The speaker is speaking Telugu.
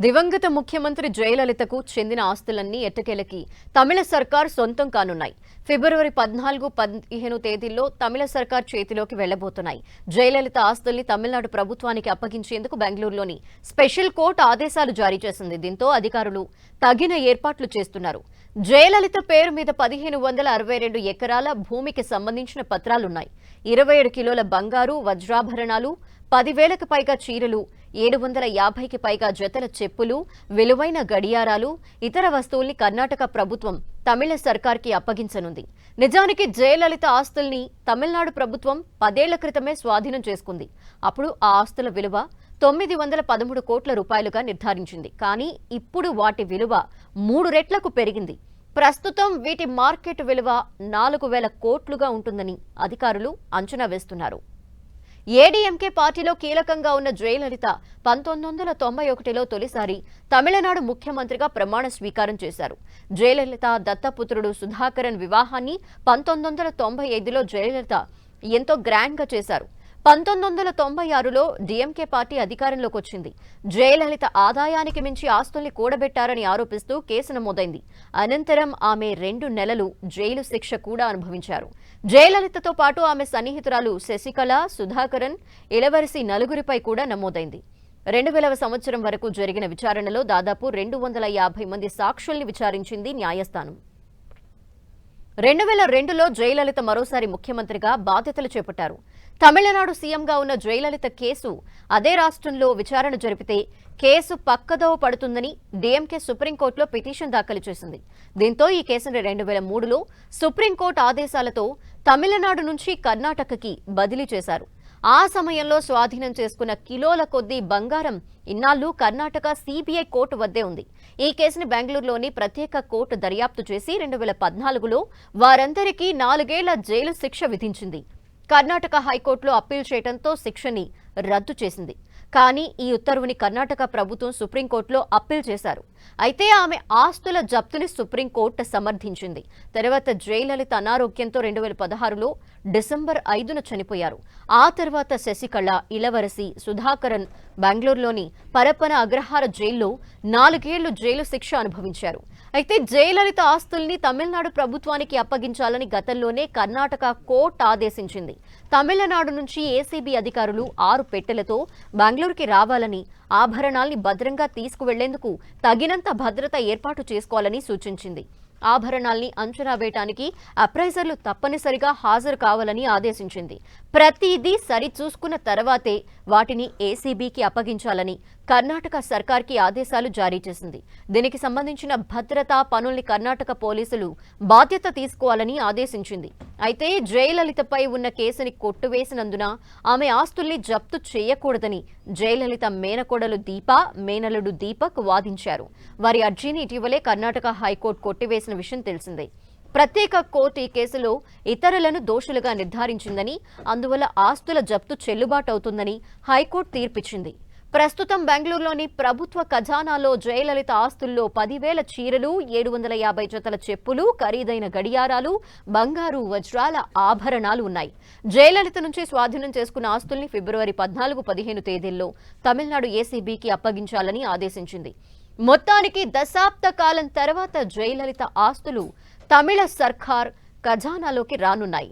దివంగత ముఖ్యమంత్రి జయలలితకు చెందిన ఆస్తులన్నీ ఎట్టకేలకి తమిళ సర్కార్ సొంతం కానున్నాయి. ఫిబ్రవరి 14-15 తేదీల్లో తమిళ సర్కార్ చేతిలోకి వెళ్లబోతున్నాయి. జయలలిత ఆస్తుల్ని తమిళనాడు ప్రభుత్వానికి అప్పగించేందుకు బెంగళూరులోని స్పెషల్ కోర్టు ఆదేశాలు జారీ చేసింది. దీంతో అధికారులు తగిన ఏర్పాట్లు చేస్తున్నారు. జయలలిత పేరు మీద 1562 ఎకరాల భూమికి సంబంధించిన పత్రాలున్నాయి. 27 కిలోల బంగారు, వజ్రాభరణాలు, 10,000కి పైగా చీరలు, 750కి పైగా జతల చెప్పులు, విలువైన గడియారాలు, ఇతర వస్తువుల్ని కర్ణాటక ప్రభుత్వం తమిళ సర్కార్కి అప్పగించనుంది. నిజానికి జయలలిత ఆస్తుల్ని తమిళనాడు ప్రభుత్వం 10 ఏళ్ల క్రితమే స్వాధీనం చేసుకుంది. అప్పుడు ఆ ఆస్తుల విలువ 913 కోట్ల రూపాయలుగా నిర్ధారించింది. కానీ ఇప్పుడు వాటి విలువ 3 రెట్లకు పెరిగింది. ప్రస్తుతం వీటి మార్కెట్ విలువ 4,000 కోట్లుగా ఉంటుందని అధికారులు అంచనా వేస్తున్నారు. ఏడీఎంకే పార్టీలో కీలకంగా ఉన్న జయలలిత 1991లో తొలిసారి తమిళనాడు ముఖ్యమంత్రిగా ప్రమాణ స్వీకారం చేశారు. జయలలిత దత్తపుత్రుడు సుధాకరన్ వివాహాన్ని 1995లో జయలలిత ఎంతో గ్రాండ్గా చేశారు. 1996లో డీఎంకే పార్టీ అధికారంలోకి వచ్చింది. జయలలిత ఆదాయానికి మించి ఆస్తుల్ని కూడబెట్టారని ఆరోపిస్తూ కేసు నమోదైంది. అనంతరం ఆమె 2 నెలలు జైలు శిక్ష కూడా అనుభవించారు. జయలలితతో పాటు ఆమె సన్నిహితురాలు శశికళ, సుధాకరన్, ఇలవరసి నలుగురిపై కూడా నమోదైంది. 2000వ సంవత్సరం వరకు జరిగిన విచారణలో దాదాపు 250 మంది సాక్షుల్ని విచారించింది న్యాయస్థానం. 2002లో జయలలిత మరోసారి ముఖ్యమంత్రిగా బాధ్యతలు చేపట్టారు. తమిళనాడు సీఎంగా ఉన్న జయలలిత కేసు అదే రాష్ట్రంలో విచారణ జరిపితే కేసు పక్కదోవ పడుతుందని డీఎంకే సుప్రీంకోర్టులో పిటిషన్ దాఖలు చేసింది. దీంతో ఈ కేసును 2003లో సుప్రీంకోర్టు ఆదేశాలతో తమిళనాడు నుంచి కర్ణాటకకి బదిలీ చేశారు. ఆ సమయంలో స్వాధీనం చేసుకున్న కిలోల కొద్దీ బంగారం ఇన్నాళ్లు కర్ణాటక సిబిఐ కోర్టు వద్దే ఉంది. ఈ కేసుని బెంగళూరులోని ప్రత్యేక కోర్టు దర్యాప్తు చేసి 2014లో వారందరికీ 4 ఏళ్ల జైలు శిక్ష విధించింది. కర్ణాటక హైకోర్టులో అప్పీల్ చేయడంతో శిక్షని రద్దు చేసింది. కానీ ఈ ఉత్తర్వుని కర్ణాటక ప్రభుత్వం సుప్రీంకోర్టులో అప్పీల్ చేశారు. అయితే ఆమె ఆస్తుల జప్తుని సుప్రీంకోర్టు సమర్థించింది. తర్వాత జయలలిత అనారోగ్యంతో 2016లో డిసెంబర్ 5న చనిపోయారు. ఆ తర్వాత శశికళ, ఇలవరసి, సుధాకరన్ బెంగళూరులోని పరప్పన అగ్రహార జైల్లో 4 ఏళ్లు జైలు శిక్ష అనుభవించారు. అయితే జయలలిత ఆస్తుల్ని తమిళనాడు ప్రభుత్వానికి అప్పగించాలని గతంలోనే కర్ణాటక కోర్టు ఆదేశించింది. తమిళనాడు నుంచి ఏసీబీ అధికారులు 6 పెట్టెలతో బెంగళూరుకి రావాలని, ఆభరణాల్ని భద్రంగా తీసుకువెళ్లేందుకు తగినంత భద్రత ఏర్పాటు చేసుకోవాలని సూచించింది. ఆభరణాల్ని అంచనా వేయటానికి అప్రైజర్లు తప్పనిసరిగా హాజరు కావాలని ఆదేశించింది. ప్రతిదీ సరిచూసుకున్న తర్వాతే వాటిని ఏసీబీకి అప్పగించాలని కర్ణాటక సర్కార్కి ఆదేశాలు జారీ చేసింది. దీనికి సంబంధించిన భద్రతా పనుల్ని కర్ణాటక పోలీసులు బాధ్యత తీసుకోవాలని ఆదేశించింది. అయితే జయలలితపై ఉన్న కేసుని కొట్టువేసినందున ఆమె ఆస్తుల్ని జప్తు చేయకూడదని జయలలిత మేనకోడలు దీప, మేనలుడు దీపక్ వాదించారు. వారి అర్జీని ఇటీవలే కర్ణాటక హైకోర్టు కొట్టివేసిన విషయం తెలిసిందే. ప్రత్యేక కోర్టు ఈ కేసులో ఇతరులను దోషులుగా నిర్ధారించిందని, అందువల్ల ఆస్తుల జప్తు చెల్లుబాటు అవుతుందని హైకోర్టు తీర్పిచ్చింది. ప్రస్తుతం బెంగళూరులోని ప్రభుత్వ ఖజానాలో జయలలిత ఆస్తుల్లో 10,000 చీరలు, 750 జతల చెప్పులు, ఖరీదైన గడియారాలు, బంగారు, వజ్రాల ఆభరణాలు ఉన్నాయి. జయలలిత నుంచి స్వాధీనం చేసుకున్న ఆస్తుల్ని ఫిబ్రవరి 14-15 తేదీల్లో తమిళనాడు ఏసీబీకి అప్పగించాలని ఆదేశించింది. మొత్తానికి దశాబ్ద కాలం తర్వాత జయలలిత ఆస్తులు తమిళ సర్కార్ ఖజానాలోకి రానున్నాయి.